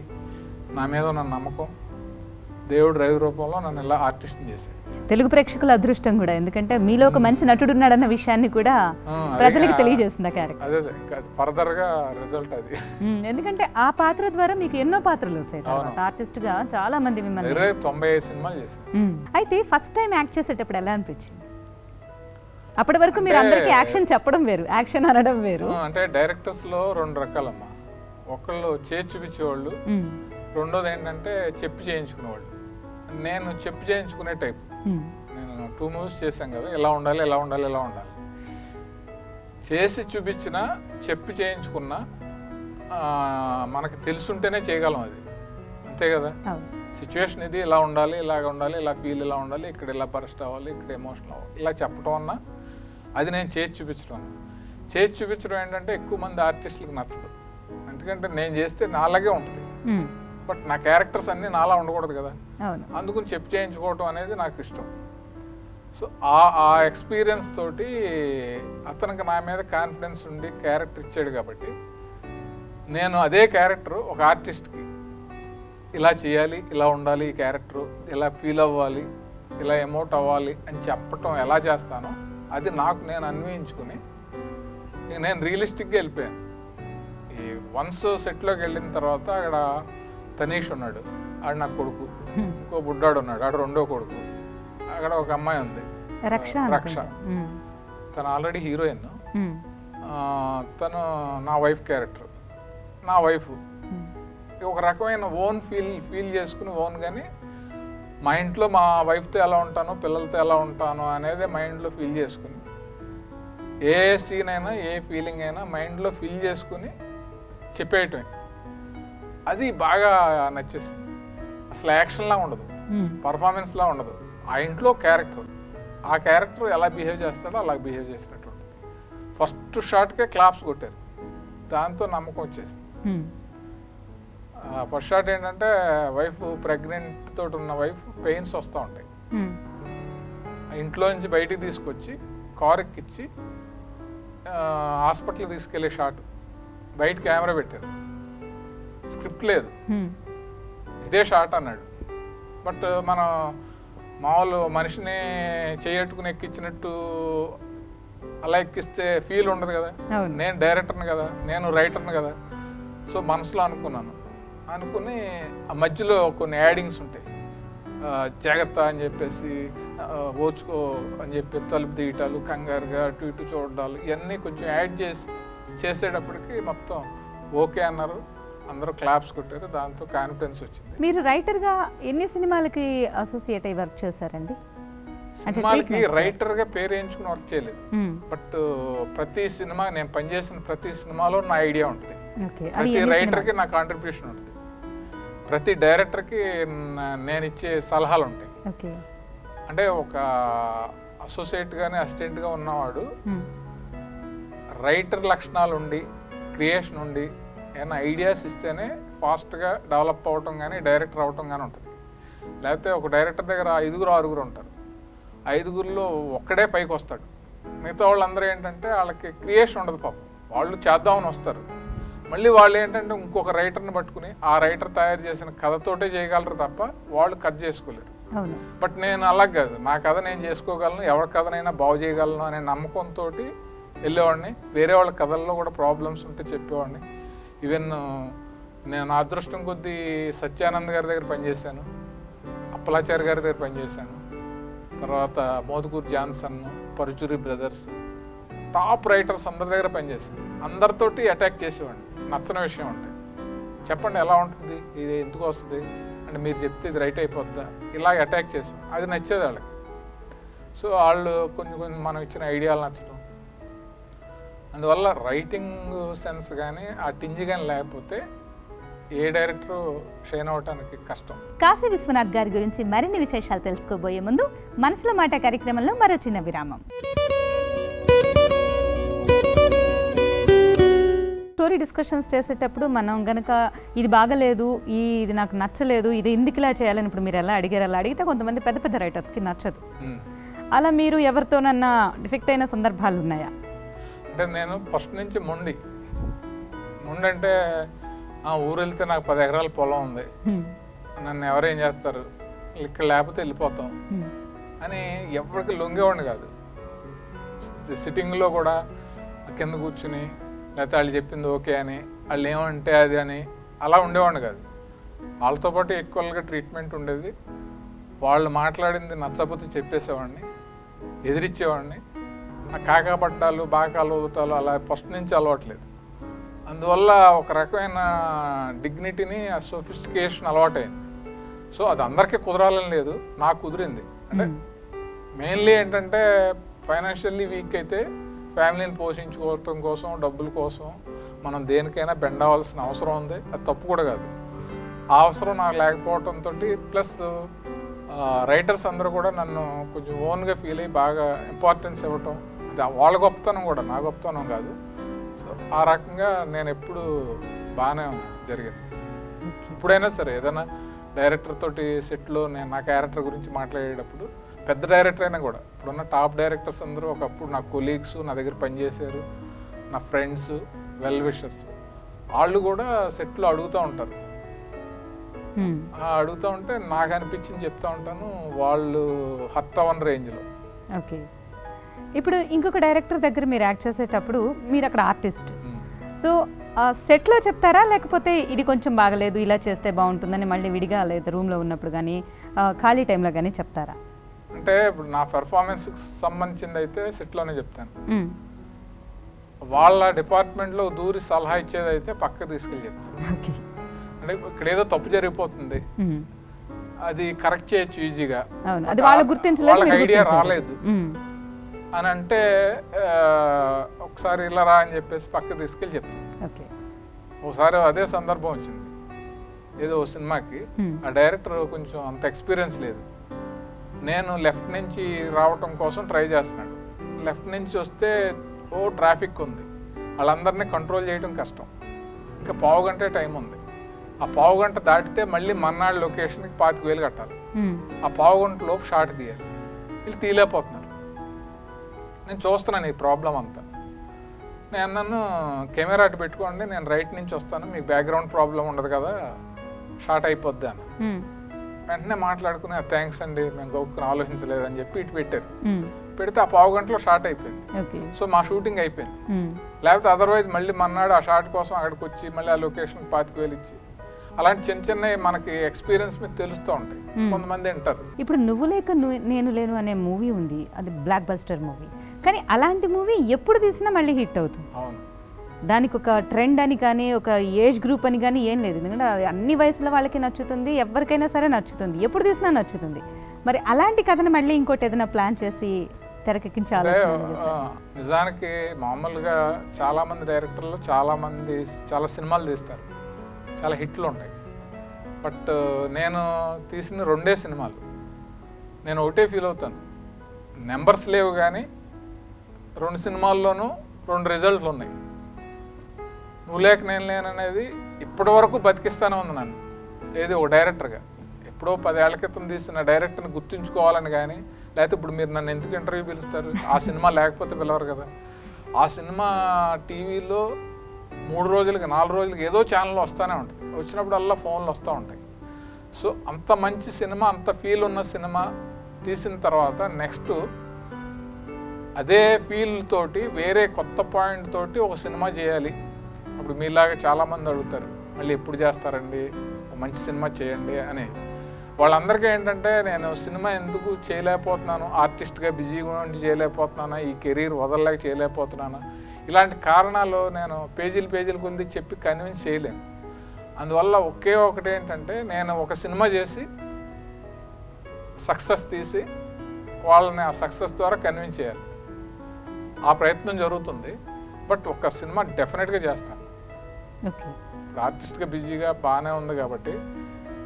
నా మీద ఉన్న నమ్మకం, దేవుడు రవి రూపంలో నన్ను ఇలా ఆర్టిస్ట్ని చేశాడు. తెలుగు ప్రేక్షకుల అదృష్టం కూడా, ఎందుకంటే మీలో ఒక మంచి నటుడు ఉన్నాడన్న విషయాన్ని కూడా ప్రజలకు తెలియజేస్తుంది ఆ క్యారెక్టర్. అదే ఫర్దర్ గా రిజల్ట్ అది. ఎందుకంటే ఆ పాత్ర ద్వారా మీకు ఎన్నో పాత్రలు వచ్చాయి, ఆర్టిస్ట్ గా చాలా మంది మిమ్మల్ని 95 సినిమాలు చేశారు. అయితే ఫస్ట్ టైం యాక్ట్ చేసేటప్పుడు ఎలా అనిపించింది? అప్పటి వరకు మీరు అందరికి యాక్షన్ చెప్పడం వేరు, యాక్షన్ అనడం వేరు. అంటే డైరెక్టర్స్ లో 2 రకాలమ్మా. ఒకళ్ళు చేసి చూపించేవాళ్ళు, రెండోది ఏంటంటే చెప్పి చేయించుకునేవాళ్ళు. నేను చెప్పి చేయించుకునే టైప్. నేను 2 మూవీస్ చేశాను కదా, ఇలా ఉండాలి ఇలా ఉండాలి ఇలా ఉండాలి. చేసి చూపించిన చెప్పి చేయించుకున్న మనకి తెలుసుంటేనే చేయగలం అది, అంతే కదా. సిచ్యువేషన్ ఇది ఇలా ఉండాలి, ఇలాగ ఉండాలి, ఇలా ఫీల్ ఇలా ఉండాలి, ఇక్కడ ఇలా బరస్ట్ అవ్వాలి, ఇక్కడ ఎమోషనల్ అవ్వాలి, ఇలా చెప్పడం అన్నా అది నేను చేసి చూపించడం. చేసి చూపించడం ఏంటంటే ఎక్కువ మంది ఆర్టిస్టులకు నచ్చదు, ఎందుకంటే నేను చేస్తే నాలాగే ఉంటుంది, బట్ నా క్యారెక్టర్స్ అన్నీ నాలా ఉండకూడదు కదా. అందుకని చెప్పి చేయించుకోవటం అనేది నాకు ఇష్టం. సో ఆ ఎక్స్పీరియన్స్ తోటి అతనికి నా మీద కాన్ఫిడెన్స్ ఉండి క్యారెక్టర్ ఇచ్చాడు కాబట్టి నేను అదే క్యారెక్టర్ ఒక ఆర్టిస్ట్కి ఇలా చేయాలి, ఇలా ఉండాలి, ఈ క్యారెక్టరు ఇలా ఫీల్ అవ్వాలి, ఇలా ఎమోట్ అవ్వాలి అని చెప్పటం ఎలా చేస్తానో అది నాకు నేను అన్వయించుకుని నేను రియలిస్టిక్గా వెళ్ళిపోయాను. ఈ వన్స్ సెట్లోకి వెళ్ళిన తర్వాత అక్కడ తనీష్ ఉన్నాడు, ఆడు నా కొడుకు, ఇంకో బుడ్డాడు ఉన్నాడు, ఆడు రెండో కొడుకు, అక్కడ ఒక అమ్మాయి ఉంది రక్ష, తను ఆల్రెడీ హీరోయిన్, తను నా వైఫ్ క్యారెక్టర్. నా వైఫ్ ఒక రకమైన ఓన్ ఫీల్ చేసుకుని ఓన్గాని మా ఇంట్లో మా వైఫ్తో ఎలా ఉంటానో పిల్లలతో ఎలా ఉంటానో అనేది మైండ్లో ఫీల్ చేసుకుని ఏ సీన్ అయినా ఏ ఫీలింగ్ అయినా మైండ్లో ఫీల్ చేసుకుని చెప్పేయటమే. అది బాగా నచ్చేసింది. అసలు యాక్షన్లా ఉండదు, పర్ఫార్మెన్స్లా ఉండదు, ఆ ఇంట్లో క్యారెక్టర్, ఆ క్యారెక్టర్ ఎలా బిహేవ్ చేస్తాడో అలా బిహేవ్ చేసినట్టు ఉంటుంది. ఫస్ట్ షాట్కే క్లాప్స్ కొట్టారు, దాంతో నమ్మకం వచ్చేసింది. ఫస్ట్ షాట్ ఏంటంటే వైఫ్ ప్రెగ్నెంట్ తోటి ఉన్న వైఫ్ పెయిన్స్ వస్తూ ఉంటాయి, ఇంట్లో నుంచి బయటికి తీసుకొచ్చి కార్ ఎక్కిచ్చి హాస్పిటల్కి తీసుకెళ్లే షాట్. బయట కెమెరా పెట్టారు, స్క్రిప్ట్ లేదు, ఇదే షాట్ అన్నాడు. బట్ మనం మామూలు మనిషిని చేయట్టుకుని ఎక్కించినట్టు అలా ఎక్కిస్తే ఫీల్ ఉండదు కదా. నేను డైరెక్టర్ని కదా, నేను రైటర్ని కదా. సో మనసులో అనుకుని ఆ మధ్యలో కొన్ని యాడింగ్స్ ఉంటాయి. జాగ్రత్త అని చెప్పేసి, ఓర్చుకో అని చెప్పి తలుపు తీయటాలు, కంగారుగా అటు ఇటు చూడాలు, ఇవన్నీ కొంచెం యాడ్ చేసేటప్పటికి మొత్తం ఓకే అన్నారు. అందరూ క్లాప్స్ కొట్టారు. దాంతో కాన్ఫిడెన్స్ వచ్చింది. మీరు రైటర్గా ఎన్ని సినిమాలకి అసోసియేట్ అయ్యి వర్క్ చేశారండి? సినిమాలకి రైటర్గా పేరు వేయించుకుని వర్క్ చేయలేదు. బట్ ప్రతి సినిమా, నేను పనిచేసిన ప్రతి సినిమాలో నా ఐడియా ఉంటుంది. ప్రతి రైటర్కి నా కాంట్రిబ్యూషన్ ఉంటుంది. ప్రతి డైరెక్టర్కి నేను ఇచ్చే సలహాలు ఉంటాయి. అంటే ఒక అసోసియేట్గానే అసిస్టెంట్గా ఉన్నవాడు రైటర్ లక్షణాలు ఉండి, క్రియేషన్ ఉండి, ఏమైనా ఐడియాస్ ఇస్తేనే ఫాస్ట్గా డెవలప్ అవ్వటం కానీ డైరెక్టర్ అవ్వటం కానీ ఉంటుంది. లేకపోతే ఒక డైరెక్టర్ దగ్గర 5-6 ఉంటారు. 5లో ఒక్కడే పైకి వస్తాడు. మిగతా వాళ్ళందరూ ఏంటంటే వాళ్ళకి క్రియేషన్ ఉండదు. పాపం వాళ్ళు చేద్దామని వస్తారు. మళ్ళీ వాళ్ళు ఏంటంటే ఇంకొక రైటర్ని పట్టుకుని ఆ రైటర్ తయారు చేసిన కథతోటే చేయగలరు తప్ప వాళ్ళు కథ చేసుకోలేరు. బట్ నేను అలా కాదు, నా కథ నేను చేసుకోగలను, ఎవరి కథనైనా బాగు చేయగలను అనే నమ్మకంతో వెళ్ళేవాడిని. వేరే వాళ్ళ కథల్లో కూడా ప్రాబ్లమ్స్ ఉంటే చెప్పేవాడిని. ఈవెన్ నేను నా అదృష్టం కొద్దీ సత్యానంద్ గారి దగ్గర పనిచేశాను, అప్పలాచారి గారి దగ్గర పనిచేశాను, తర్వాత Modukuru Johnson, Paruchuri brothers, top writers అందరి దగ్గర పనిచేశాను. అందరితోటి అటాక్ చేసేవాడిని. నచ్చని విషయం అంటే చెప్పండి ఎలా ఉంటుంది, ఇది ఎందుకు వస్తుంది అంటే మీరు చెప్తే ఇది రైట్ అయిపోద్దా, ఇలా అటాక్ చేసేవాడిని. అది నచ్చేది వాళ్ళకి. సో వాళ్ళు కొన్ని మనం ఇచ్చిన ఐడియాలు నచ్చడం, అందువల్ల రైటింగ్ సెన్స్ కానీ ఆ టింజ్ కానీ లేకపోతే ఏ డైరెక్టరు షైన్ అవటానికి కష్టం. కాశీ విశ్వనాథ్ గారి గురించి మరిన్ని విశేషాలు తెలుసుకోబోయే ముందు మనసులో మాట కార్యక్రమంలో మరో చిన్న విరామం. స్టోరీ డిస్కషన్స్ చేసేటప్పుడు మనం గనక ఇది బాగలేదు, ఇది నాకు నచ్చలేదు, ఇది ఎందుకు ఇలా చేయాలని ఇప్పుడు మీరు ఎలా అడిగారు, అలా అడిగితే కొంతమంది పెద్ద పెద్ద రైటర్స్కి నచ్చదు. అలా మీరు ఎవరితోనన్నా డిఫెక్ట్ అయిన సందర్భాలు ఉన్నాయా? అంటే నేను ఫస్ట్ నుంచి మొండి అంటే ఊరు వెళ్తే నాకు 10 ఎకరాల పొలం ఉంది, నన్ను ఎవరేం చేస్తారు, ఇక్కడ లేకపోతే వెళ్ళిపోతాం అని ఎవరికి లొంగేవాడిని కాదు. సిట్టింగ్లో కూడా కింద కూర్చుని లేకపోతే వాళ్ళు చెప్పింది ఓకే అని, వాళ్ళు ఏమంటే అది అని అలా ఉండేవాడిని కాదు. వాళ్ళతో పాటు ఈక్వల్గా ట్రీట్మెంట్ ఉండేది. వాళ్ళు మాట్లాడింది నచ్చకపోతే చెప్పేసేవాడిని, ఎదిరించేవాడిని. ఆ కాకాపట్టాలు బాకాలు ఊదటాలు అలా ఫస్ట్ నుంచి అలవాట్లేదు. అందువల్ల ఒక రకమైన డిగ్నిటీని, ఆ సోఫిస్టికేషన్ అలవాటైంది. సో అది అందరికీ కుదరాలని లేదు, నాకు కుదిరింది. అంటే మెయిన్లీ ఏంటంటే ఫైనాన్షియల్లీ వీక్ అయితే ఫ్యామిలీని పోషించుకోవటం కోసం, డబ్బుల కోసం మనం దేనికైనా బెండ్ అవ్వాల్సిన అవసరం ఉంది. అది తప్పు కూడా కాదు. ఆ అవసరం నాకు లేకపోవడంతో ప్లస్ రైటర్స్ అందరూ కూడా నన్ను కొంచెం ఓన్గా ఫీల్ అయ్యి బాగా ఇంపార్టెన్స్ ఇవ్వటం, అది వాళ్ళ గొప్పతనం కూడా, నా గొప్పతనం కాదు. సో ఆ రకంగా నేను ఎప్పుడు బాగానే జరిగింది. ఇప్పుడైనా సరే ఏదైనా డైరెక్టర్ తోటి సెట్లో నేను నా క్యారెక్టర్ గురించి మాట్లాడేటప్పుడు, పెద్ద డైరెక్టర్ అయినా కూడా, ఇప్పుడున్న టాప్ డైరెక్టర్స్ అందరూ ఒకప్పుడు నా కొలీగ్స్, నా దగ్గర పనిచేశారు, నా ఫ్రెండ్స్, వెల్ విషర్స్, వాళ్ళు కూడా సెట్లో అడుగుతూ ఉంటారు. అడుగుతూ ఉంటే నాకు అనిపించింది చెప్తా ఉంటాను, వాళ్ళు హర్ట్ అవన్ రేంజ్లో. ఓకే, ఇప్పుడు ఇంకొక డైరెక్టర్ దగ్గర మీరు యాక్ట్ చేసేటప్పుడు మీరు అక్కడ ఆర్టిస్ట్, సో సెట్లో చెప్తారా లేకపోతే ఇది కొంచెం బాగలేదు ఇలా చేస్తే బాగుంటుందని మళ్ళీ విడిగా లేదా రూమ్లో ఉన్నప్పుడు కానీ ఖాళీ టైంలో కానీ చెప్తారా? అంటే ఇప్పుడు నా పెర్ఫార్మెన్స్కి సంబంధించింది అయితే సెట్లోనే చెప్తాను. వాళ్ళ డిపార్ట్మెంట్లో దూరి సలహా ఇచ్చేది అయితే పక్కకు తీసుకెళ్ళి చెప్తాను. అంటే ఇక్కడ ఏదో తప్పు జరిగిపోతుంది, అది కరెక్ట్ చేయొచ్చు ఈజీగా, వాళ్ళకి ఐడియా రాలేదు అని అంటే ఒకసారి ఇలా రా అని చెప్పేసి పక్కకు తీసుకెళ్ళి చెప్తాను. ఒకసారి అదే సందర్భం వచ్చింది, ఏదో సినిమాకి ఆ డైరెక్టర్ కొంచెం అంత ఎక్స్పీరియన్స్ లేదు. నేను లెఫ్ట్ నుంచి రావటం కోసం ట్రై చేస్తున్నాడు. లెఫ్ట్ నుంచి వస్తే ట్రాఫిక్ ఉంది, వాళ్ళందరినీ కంట్రోల్ చేయడం కష్టం. ఇంకా పావుగంటే టైం ఉంది. ఆ పావుగంట దాటితే మళ్ళీ మన్నాడు లొకేషన్కి 25,000 కట్టాలి. ఆ పావుగంట లోపు షాట్ తీయాలి. వీళ్ళు తీయలేకపోతున్నారు. నేను చూస్తున్నాను ఈ ప్రాబ్లం అంతా. నేను నన్ను కెమెరా అటు పెట్టుకోండి, నేను రైట్ నుంచి వస్తాను, మీకు బ్యాక్గ్రౌండ్ ప్రాబ్లం ఉండదు కదా, షార్ట్ అయిపోద్ది అని. వెంటనే మాట్లాడుకుని థ్యాంక్స్ అండి మేము గొప్పని ఆలోచించలేదని చెప్పి ఇటు పెట్టారు. పెడితే ఆ పావు గంటలో షార్ట్ అయిపోయింది. సో మా షూటింగ్ అయిపోయింది. లేకపోతే అదర్వైజ్ మళ్ళీ మన్నాడు ఆ షార్ట్ కోసం అక్కడికి వచ్చి మళ్ళీ ఆ లొకేషన్ 25,000 ఇచ్చి అలాంటి చిన్న చిన్న మనకి ఎక్స్పీరియన్స్ మీద తెలుస్తూ ఉంటాయి. కొంతమంది అంటారు ఇప్పుడు నువ్వు లేక నేను లేను అనే మూవీ ఉంది, అది బ్లాక్ బస్టర్ మూవీ. కానీ అలాంటి మూవీ ఎప్పుడు తీసినా మళ్ళీ హిట్ అవుతుంది. అవును, దానికి ఒక ట్రెండ్ అని కానీ ఒక ఏజ్ గ్రూప్ అని కానీ ఏం లేదు. ఎందుకంటే అన్ని వయసుల వాళ్ళకి నచ్చుతుంది, ఎవరికైనా సరే నచ్చుతుంది, ఎప్పుడు తీసినా నచ్చుతుంది. మరి అలాంటి కథను మళ్ళీ ఇంకోటి ఏదైనా ప్లాన్ చేసి తెరకెక్కించాలి? నిజానికి మామూలుగా చాలా మంది డైరెక్టర్లు చాలా సినిమాలు తీస్తారు, చాలా హిట్లు ఉంటాయి. బట్ నేను తీసిన 2 సినిమాలు నేను ఒకటే ఫీల్ అవుతాను, నెంబర్స్ లేవు కానీ 2 సినిమాల్లోనూ 2 రిజల్ట్లు ఉన్నాయి. నువ్వు లేక నేను లేననేది ఇప్పటి వరకు బతికిస్తానే ఉంది నన్ను. ఏది ఒక డైరెక్టర్గా ఎప్పుడో 10 ఏళ్ల క్రితం తీసిన డైరెక్టర్ని గుర్తుంచుకోవాలని కానీ, లేకపోతే ఇప్పుడు మీరు నన్ను ఎందుకు ఇంటర్వ్యూ పిలుస్తారు, ఆ సినిమా లేకపోతే పిలవరు కదా. ఆ సినిమా టీవీలో 3 రోజులకి 4 రోజులకి ఏదో ఛానల్లో వస్తూనే ఉంటుంది, వచ్చినప్పుడల్లా ఫోన్లు వస్తూ ఉంటాయి. సో అంత మంచి సినిమా, అంత ఫీల్ ఉన్న సినిమా తీసిన తర్వాత నెక్స్ట్ అదే ఫీల్ తోటి వేరే కొత్త పాయింట్ తోటి ఒక సినిమా చేయాలి. అప్పుడు మీలాగా చాలామంది అడుగుతారు మళ్ళీ ఎప్పుడు చేస్తారండి, మంచి సినిమా చేయండి అని. వాళ్ళందరికీ ఏంటంటే నేను సినిమా ఎందుకు చేయలేకపోతున్నాను, ఆర్టిస్ట్గా బిజీగా ఉండి చేయలేకపోతున్నానా, ఈ కెరీర్ వదలలేక చేయలేకపోతున్నానా, ఇలాంటి కారణాలు నేను పేజీలు కొంది చెప్పి కన్విన్స్ చేయలేను. అందువల్ల ఒకే ఒకటి ఏంటంటే నేను ఒక సినిమా చేసి సక్సెస్ తీసి వాళ్ళని ఆ సక్సెస్ ద్వారా కన్విన్స్ చేయాలి. ఆ ప్రయత్నం జరుగుతుంది. బట్ ఒక సినిమా డెఫినెట్గా చేస్తాను. ఇప్పుడు ఆర్టిస్ట్గా బిజీగా బాగానే ఉంది కాబట్టి,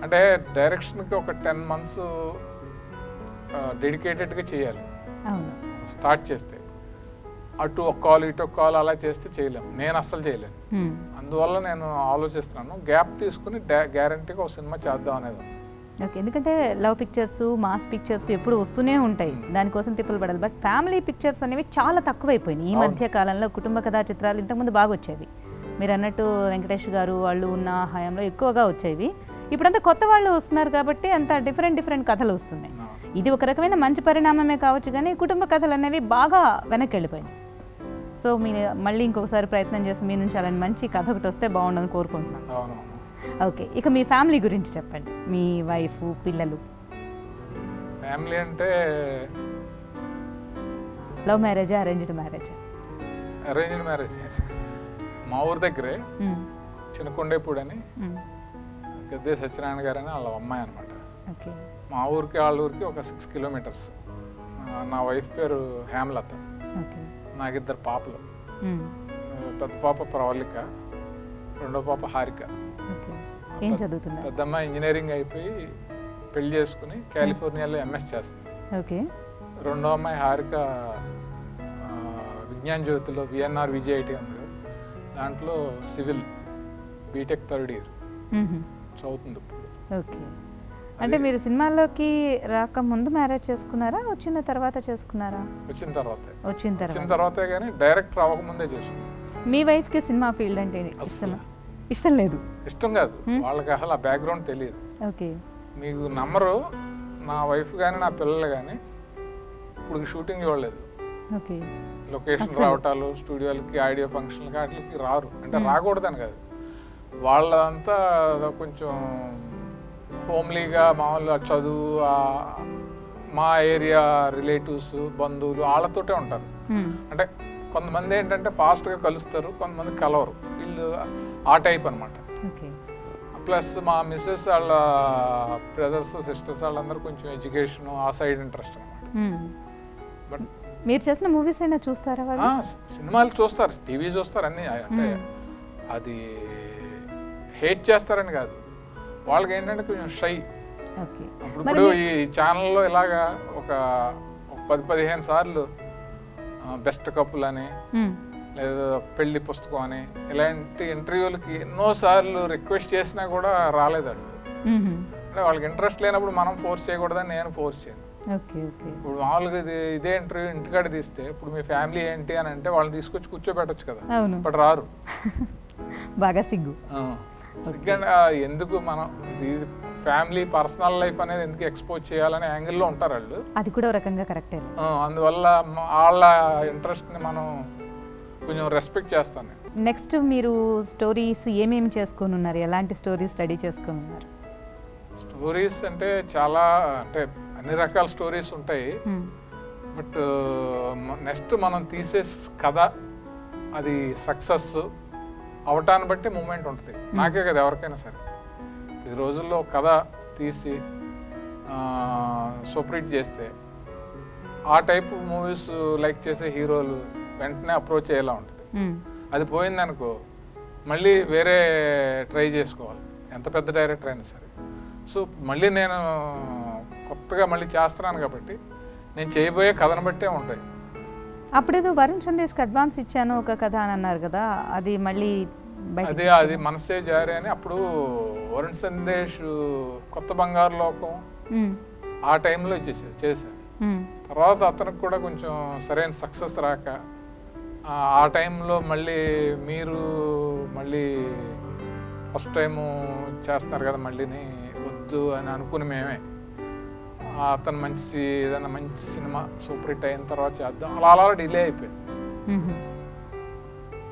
అంటే డైరెక్షన్కి ఒక 10 months డెడికేటెడ్గా చేయాలి. స్టార్ట్ చేస్తే అటు ఒక కాల్ ఇటు ఒక కాల్ అలా చేస్తే చేయలేము, నేను అస్సలు చేయలేను. అందువల్ల నేను ఆలోచిస్తున్నాను గ్యాప్ తీసుకుని గ్యారంటీగా ఒక సినిమా చేద్దాం అనేది. ఓకే, ఎందుకంటే లవ్ పిక్చర్స్, మాస్ పిక్చర్స్ ఎప్పుడు వస్తూనే ఉంటాయి, దానికోసం తిప్పలు పడాలి. బట్ ఫ్యామిలీ పిక్చర్స్ అనేవి చాలా తక్కువైపోయినాయి ఈ మధ్య కాలంలో. కుటుంబ కథా చిత్రాలు ఇంతకుముందు బాగా వచ్చేవి, మీరు అన్నట్టు వెంకటేష్ గారు వాళ్ళు ఉన్న హయాంలో ఎక్కువగా వచ్చేవి. ఇప్పుడంతా కొత్త వాళ్ళు వస్తున్నారు కాబట్టి అంత డిఫరెంట్ కథలు వస్తున్నాయి. ఇది ఒక రకమైన మంచి పరిణామమే కావచ్చు, కానీ కుటుంబ కథలు అనేవి బాగా వెనక్కి వెళ్ళిపోయినాయి. సో మీరు మళ్ళీ ఇంకొకసారి ప్రయత్నం చేసి మీ నుంచి అలాంటి మంచి కథ ఒకటి వస్తే బాగుండని కోరుకుంటున్నాను. ఓకే, ఇక మీ ఫ్యామిలీ గురించి చెప్పండి, మీ వైఫ్, పిల్లలు. ఫ్యామిలీ అంటే లవ్ మ్యారేజా, అరేంజ్డ్ మ్యారేజా? Arranged marriage. మా ఊరి దగ్గరే చిన్నకొండేపూడి అని గద్దే సత్యనారాయణ గారు అని వాళ్ళ అమ్మాయి అనమాట. మా ఊరికి వాళ్ళ ఊరికి ఒక 6 kilometers. నా వైఫ్ పేరు హేమలత. నాకు 2 పాపలు, పెద్ద పాప ప్రవళిక, రెండో పాప హారిక. పెద్దమ్మ ఇంజనీరింగ్ అయిపోయి పెళ్లి చేసుకుని కాలిఫోర్నియాలో MS చేస్తుంది. రెండో అమ్మాయి హారిక విజ్ఞాన్ జ్యోతిలో VNR VJIT ఉంది కదా, దాంట్లో సివిల్ బీటెక్ 3rd year చదువుతుంది ఇప్పుడు. ఓకే, అంటే మీరు సినిమాల్లోకి రాకముందు మ్యారేజ్ చేసుకున్నారా, వచ్చిన తర్వాత చేసుకున్నారా? వచ్చిన తర్వాతే కానీ డైరెక్టర్ అవ్వకముందే చేసుకున్నాను. మీ వైఫ్కి సినిమా ఫీల్డ్ అంటే ఇష్టం లేదు? ఇష్టం కాదు, వాళ్ళకి అసలు ఆ బ్యాక్గ్రౌండ్ తెలియదు. ఓకే, మీకు నమ్మరు, నా వైఫ్ కానీ నా పిల్లలు కానీ ఇప్పుడు షూటింగ్ చూడలేదు. ఓకే, లొకేషన్ రావటాలు, స్టూడియోలకి, ఆడియో ఫంక్షన్లకి వాటికి రారు. అంటే రాకూడదని కాదు, వాళ్ళంతా కొంచెం హోమ్లీగా మామూలుగా చదువు, మా ఏరియా రిలేటివ్స్, బంధువులు వాళ్ళతోటే ఉంటారు. అంటే కొంతమంది ఏంటంటే ఫాస్ట్గా కలుస్తారు, కొంతమంది కలవరు, వీళ్ళు ఆ టైప్ అనమాట. ప్లస్ మా మిస్సెస్ వాళ్ళ బ్రదర్స్, సిస్టర్స్ వాళ్ళందరూ కొంచెం ఎడ్యుకేషన్ ఆ సైడ్ ఇంట్రెస్ట్ అనమాట. బట్ మీరు చేసిన మూవీస్ అయినా చూస్తారా? సినిమాలు చూస్తారు, టీవీ చూస్తారు అన్నీ. అంటే అది హేట్ చేస్తారని కాదు, వాళ్ళకి ఏంటంటే కొంచెం షై. ఇప్పుడు ఈ ఛానల్లో ఇలాగా ఒక 10-15 సార్లు బెస్ట్ కపుల్ అని, లేదా పెళ్లి పుస్తకం అని, ఇలాంటి ఇంటర్వ్యూలకి ఎన్నోసార్లు రిక్వెస్ట్ చేసినా కూడా రాలేదండి. అంటే వాళ్ళకి ఇంట్రెస్ట్ లేనప్పుడు మనం ఫోర్స్ చేయకూడదని నేను ఫోర్స్ చేయను. ఇప్పుడు మామూలుగా ఇదే ఇంటర్వ్యూ ఇంటికాడ తీస్తే ఇప్పుడు మీ ఫ్యామిలీ ఏంటి అని అంటే వాళ్ళని తీసుకొచ్చి కూర్చోబెట్టచ్చు కదా, బట్ రారు. బాగా సిగ్గు. ఎందుకు మనం ఫ్యామిలీ పర్సనల్ లైఫ్ అనేది ఎందుకు ఎక్స్పోజ్ చేయాలనే యాంగిల్లో ఉంటారు వాళ్ళు. అది కూడా ఒక రకంగా కరెక్టే. అందువల్ల వాళ్ళ ఇంట్రెస్ట్ని మనం కొంచెం రెస్పెక్ట్ చేస్తాను. నెక్స్ట్ మీరు స్టోరీస్ ఏమేమి చేసుకొని ఉన్నారు, ఎలాంటి స్టోరీస్ రెడీ చేసుకొని ఉన్నారు? స్టోరీస్ అంటే చాలా, అంటే అన్ని రకాల స్టోరీస్ ఉంటాయి. బట్ నెక్స్ట్ మనం తీసే కథ అది సక్సెస్ అవటాన్ని బట్టి మూమెంట్ ఉంటుంది. నాకే కదా ఎవరికైనా సరే. ఈ రోజుల్లో కథ తీసి సూపర్ హిట్ చేస్తే ఆ టైప్ మూవీస్ లైక్ చేసే హీరోలు వెంటనే అప్రోచ్ అయ్యేలా ఉంటుంది. అది పోయిందనుకో మళ్ళీ వేరే ట్రై చేసుకోవాలి, ఎంత పెద్ద డైరెక్టర్ అయినా సరే. సో మళ్ళీ నేను కొత్తగా మళ్ళీ చేస్తున్నాను కాబట్టి నేను చేయబోయే కథను బట్టే ఉంటాయి. అప్పుడేదో వరుణ్ సందేశ్కి అడ్వాన్స్ ఇచ్చాను ఒక కథ అని అన్నారు కదా, అది మళ్ళీ అది మనసే జారీ అని. అప్పుడు వరుణ్ సందేశ్ కొత్త బంగారు లోకం ఆ టైంలో చేశాను. తర్వాత అతనికి కూడా కొంచెం సరైన సక్సెస్ రాక ఆ టైంలో మళ్ళీ మీరు మళ్ళీ ఫస్ట్ టైము చేస్తున్నారు కదా మళ్ళీని వద్దు అని అనుకుని మేమే అతను ఏదైనా మంచి సినిమా సూపర్ హిట్ అయిన తర్వాత చేద్దాం అలా డిలే అయిపోయింది.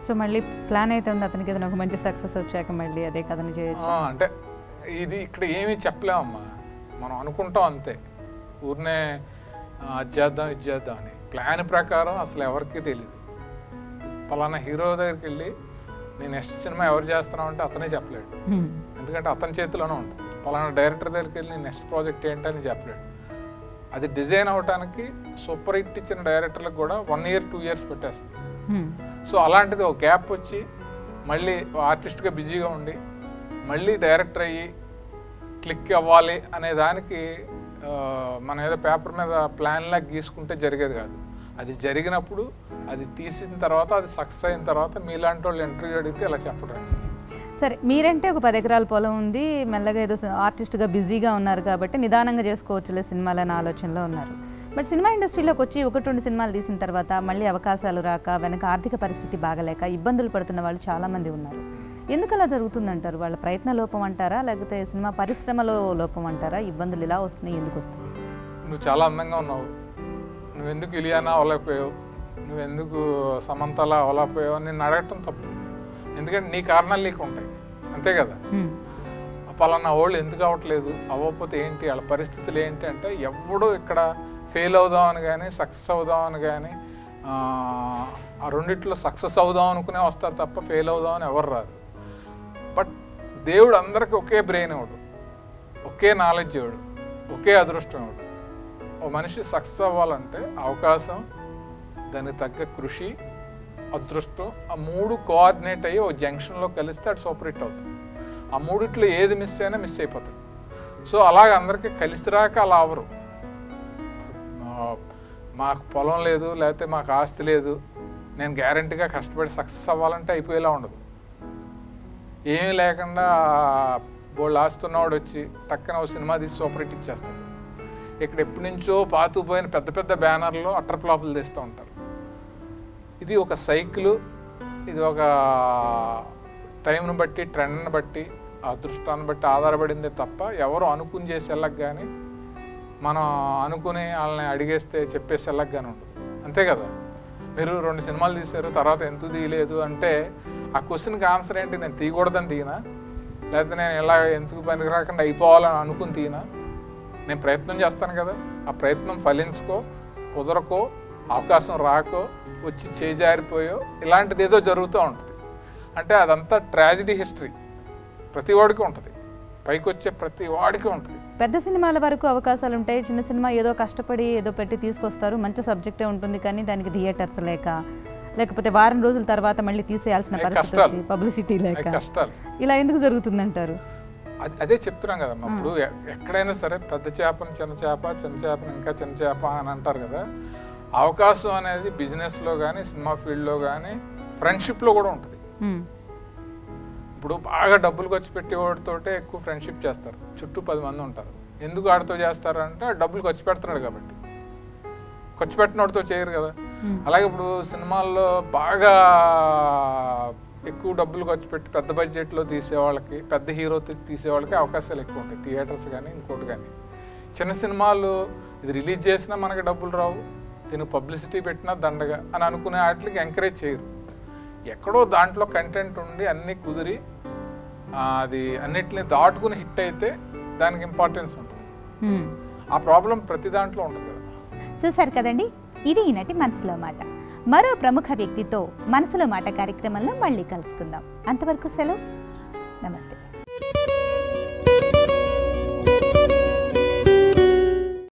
సో మళ్ళీ ప్లాన్ అయితే ఉంది అతనికి ఏదైనా ఒక మంచి సక్సెస్ వచ్చాక మళ్ళీ అదే కథని చేయొచ్చు. అంటే ఇది ఇక్కడ ఏమీ చెప్పలేమమ్మా, మనం అనుకుంటాం అంతే. ఊరినే అది చేద్దాం ఇది చేద్దాం అని ప్లాన్ ప్రకారం అసలు ఎవరికి తెలియదు. పలానా హీరో దగ్గరికి వెళ్ళి నేను నెక్స్ట్ సినిమా ఎవరు చేస్తున్నావు అంటే అతనే చెప్పలేడు, ఎందుకంటే అతని చేతిలోనే ఉంటుంది. పలానా డైరెక్టర్ దగ్గరికి వెళ్ళి నేను నెక్స్ట్ ప్రాజెక్ట్ ఏంటని చెప్పలేడు. అది డిజైన్ అవడానికి సూపర్ హిట్ ఇచ్చిన డైరెక్టర్లకు కూడా 1 year 2 years పెట్టేస్తుంది. సో అలాంటిది ఒక గ్యాప్ వచ్చి మళ్ళీ ఆర్టిస్ట్గా బిజీగా ఉండి మళ్ళీ డైరెక్టర్ అయ్యి క్లిక్ అవ్వాలి అనే దానికి మనం ఏదో పేపర్ మీద ప్లాన్లా గీసుకుంటే జరిగేది కాదు. అది జరిగినప్పుడు అది తీసిన తర్వాత అది సక్సెస్ అయిన తర్వాత మీలాంటి వాళ్ళు ఇంటర్వ్యూ అడిగితే ఇలా చెప్పడం. సరే, మీరంటే ఒక 10 ఎకరాల పొలం ఉంది, మెల్లగా ఏదో ఆర్టిస్ట్గా బిజీగా ఉన్నారు కాబట్టి నిదానంగా చేసుకోవచ్చులే సినిమాలని ఆలోచనలో ఉన్నారు. బట్ సినిమా ఇండస్ట్రీలోకి వచ్చి 1-2 సినిమాలు తీసిన తర్వాత మళ్ళీ అవకాశాలు రాక వెనక ఆర్థిక పరిస్థితి బాగలేక ఇబ్బందులు పడుతున్న వాళ్ళు చాలామంది ఉన్నారు. ఎందుకు అలా జరుగుతుందంటారు? వాళ్ళ ప్రయత్న లోపం అంటారా, లేకపోతే సినిమా పరిశ్రమలో లోపం అంటారా? ఇబ్బందులు ఇలా వస్తున్నాయి, ఎందుకు వస్తున్నాయి? నువ్వు చాలా అందంగా ఉన్నావు, నువ్వెందుకు ఇలియానా అవలేకపోయావు, నువ్వెందుకు సమంతలా అవలేకపోయావు అని నేను అడగటం తప్పు. ఎందుకంటే నీ కారణాలు నీకు ఉంటాయి, అంతే కదా. పలానా వాళ్ళు ఎందుకు అవ్వట్లేదు, అవ్వకపోతే ఏంటి, వాళ్ళ పరిస్థితులు ఏంటి అంటే ఎవడు ఇక్కడ ఫెయిల్ అవుదామని కానీ సక్సెస్ అవుదామని కానీ ఆ రెండిట్లో సక్సెస్ అవుదాం అనుకునే వస్తారు తప్ప ఫెయిల్ అవుదామని ఎవరు రారు. బట్ దేవుడు అందరికీ ఒకే బ్రెయిన్ ఇవ్వడు, ఒకే నాలెడ్జ్ ఇవ్వడు, ఒకే అదృష్టం ఇవ్వడు. ఓ మనిషి సక్సెస్ అవ్వాలంటే అవకాశం, దానికి తగ్గ కృషి, అదృష్టం, ఆ 3 కోఆర్డినేట్ అయ్యి ఓ జంక్షన్లో కలిస్తే అటు సూపర్ హిట్ అవుతుంది. ఆ 3 ఏది మిస్ అయినా మిస్ అయిపోతుంది. సో అలాగ అందరికీ కలిసి రాక అలా అవరు. మాకు పొలం లేదు, లేకపోతే మాకు ఆస్తి లేదు, నేను గ్యారంటీగా కష్టపడి సక్సెస్ అవ్వాలంటే అయిపోయేలా ఉండదు. ఏమీ లేకుండా బోళ్ళు ఆస్తున్నవాడు వచ్చి టక్కన ఓ సినిమా తీసి సూపర్ హిట్ ఇచ్చేస్తాడు. ఇక్కడ ఎప్పటి నుంచో పాతుపోయిన పెద్ద పెద్ద బ్యానర్లు అట్టర్ ఫ్లాపులు తీస్తూ ఉంటారు. ఇది ఒక సైకిల్, ఇది ఒక టైంను బట్టి, ట్రెండ్ని బట్టి, అదృష్టాన్ని బట్టి ఆధారపడిందే తప్ప ఎవరు అనుకుని చేసి వెళ్ళక కానీ మనం అనుకుని వాళ్ళని అడిగేస్తే చెప్పేసి వెళ్ళక కానీ ఉండదు, అంతే కదా. మీరు 2 సినిమాలు తీశారు, తర్వాత ఎందుకు తీయలేదు అంటే ఆ క్వశ్చన్కి ఆన్సర్ ఏంటి? నేను తీయకూడదని తీయనా, లేకపోతే నేను ఇలా ఎందుకు పనికి రాకుండా అయిపోవాలని అనుకుని తీయనా? నేను ప్రయత్నం చేస్తాను కదా, ఆ ప్రయత్నం ఫలించుకో, కుదరకో, అవకాశం రాకో, వచ్చి చేజారిపోయో ఇలాంటిది ఏదో జరుగుతూ ఉంటుంది. అంటే అదంతా ట్రాజడీ హిస్టరీ, ప్రతి వాడికి ఉంటుంది, పైకి వచ్చే ప్రతి వాడికి ఉంటుంది. పెద్ద సినిమాల వరకు అవకాశాలు ఉంటాయి, చిన్న సినిమా ఏదో కష్టపడి ఏదో పెట్టి తీసుకొస్తారు, మంచి సబ్జెక్టే ఉంటుంది, కానీ దానికి థియేటర్స్ లేకపోతే వారం రోజుల తర్వాత మళ్ళీ తీసేయాల్సిన పరిస్థితి, పబ్లిసిటీ లేక, ఇలా ఎందుకు జరుగుతుందంటారు? అదే చెప్తున్నాం కదమ్మా. ఇప్పుడు ఎక్కడైనా సరే పెద్ద చేపను చిన్న చేప, చిన్న చేపను ఇంకా చిన్న చేప అని అంటారు కదా. అవకాశం అనేది బిజినెస్లో కానీ, సినిమా ఫీల్డ్లో కానీ, ఫ్రెండ్షిప్లో కూడా ఉంటుంది. ఇప్పుడు బాగా డబ్బులు ఖర్చు పెట్టేవాడితోటే ఎక్కువ ఫ్రెండ్షిప్ చేస్తారు, చుట్టూ 10 మంది ఉంటారు. ఎందుకు ఆడితో చేస్తారు అంటే డబ్బులు ఖర్చు పెడుతున్నాడు కాబట్టి. ఖర్చు పెట్టినోడితో చేయరు కదా. అలాగే ఇప్పుడు సినిమాల్లో బాగా ఎక్కువ డబ్బులు ఖర్చు పెట్టి పెద్ద బడ్జెట్లో తీసేవాళ్ళకి, పెద్ద హీరోతో తీసేవాళ్ళకి అవకాశాలు ఎక్కువ ఉంటాయి, థియేటర్స్ కానీ ఇంకోటి కానీ. చిన్న సినిమాలు ఇది రిలీజ్ చేసినా మనకి డబ్బులు రావు, దీనికి పబ్లిసిటీ పెట్టినా దండగా అని అనుకునే వాటికి ఎంకరేజ్ చేయరు. ఎక్కడో దాంట్లో కంటెంట్ ఉండి అన్నీ కుదిరి అది అన్నిటిని దాటుకుని హిట్ అయితే దానికి ఇంపార్టెన్స్ ఉంటుంది. ఆ ప్రాబ్లం ప్రతి దాంట్లో ఉంటుంది కదా. చూసారు కదండి, ఇది ఈనాటి మనసులో మాట. మరో ప్రముఖ వ్యక్తితో మనసులో మాట కార్యక్రమంలో మళ్ళీ కలుసుకుందాం. అంతవరకు సెలవు, నమస్తే.